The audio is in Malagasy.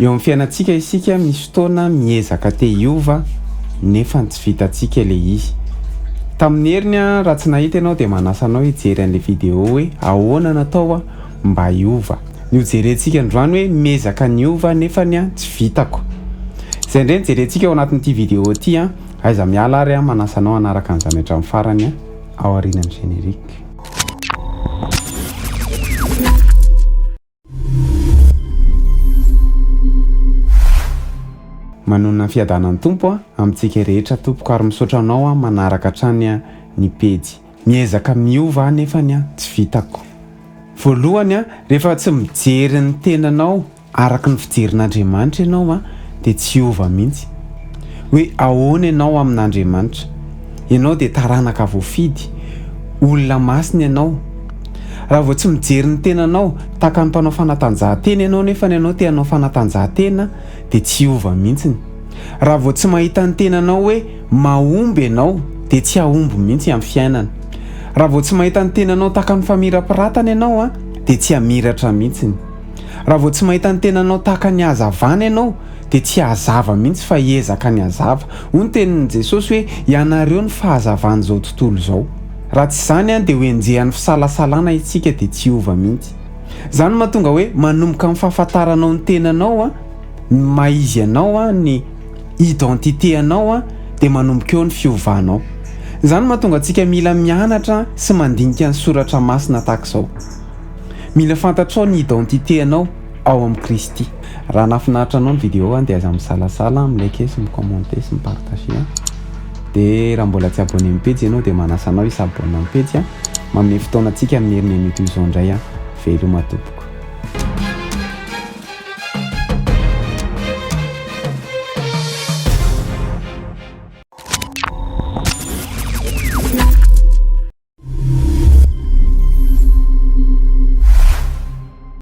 Eo amin'ny fiainantsika isika misy fotoana miezaka te hiova nefa tsy vitantsika le izy. Tamin'ny heriny raha tsy nahita ianao dia manasa anao hijery an'ilay vidéo hoe ahoana natao mba hiova. Ny jerentsika androany hoe miezaka ny hiova nefa tsy vitako. Izay indray jerentsika ao anatin'ity vidéo ity aiza miala ary manasa anao hanaraka an'izany hatramin'ny farany ao aorian'ny générique. Manonona ny fiadanan'ny tompo amintsika rehetra tompoko ary misaotra anao manaraka hatrany ny pejy. Miezaka miova nefa tsy vitako. Voalohany rehefa tsy mijery ny tenanao araka ny fijerin'Andriamanitra ianao dia tsy hiova mihitsy. Hoe ahoana ianao amin'Andriamanitra? Ianao dia taranaka voafidy, olona masina ianao. Raha vao tsy mijery ny tenanao tahaka ny mpanao fanatanjahantena ianao nefa ianao te hanao fanatanjahantena dia tsy hiova mihitsy. Raha vao tsy mahita ny tenanao hoe mahomby ianao dia tsy hahomby mihitsy amin'ny fiainana. Raha vao tsy mahita ny tenanao tahaka ny famirapiratana ianao dia tsy hamiratra mihitsy. Raha vao tsy mahita ny tenanao tahaka ny hazavana ianao dia tsy hazava mihitsy fa hiezaka ny hazava. Hoy ny tenin'i Jesosy hoe ianareo ny fahazavan'izao tontolo izao. Raha tsy izany dia hoenjehan'ny fisalasalana isika dia tsy hiova mihitsy. Izany mahatonga hoe manomboka amin'ny fahafantaranao ny tenanao, ny maizy anao, ny identité anao dia manomboka eo ny fiovanao. Izany mahatonga antsika mila mianatra sy mandinika ny soratra masina tahaka izao. Mila fantatrao ny identité anao ao amin'ny Kristy. Raha nahafinaritra anao ny vidéo dia aza misalasala, milike sy micommente sy mipartage. Dia raha mbola tsy abonné amin'ny page ianao dia manasa anao hisabonina amin'ny page. Manome fotoana antsika amin'ny herin'ny minute izao indray. Veloma tompoko.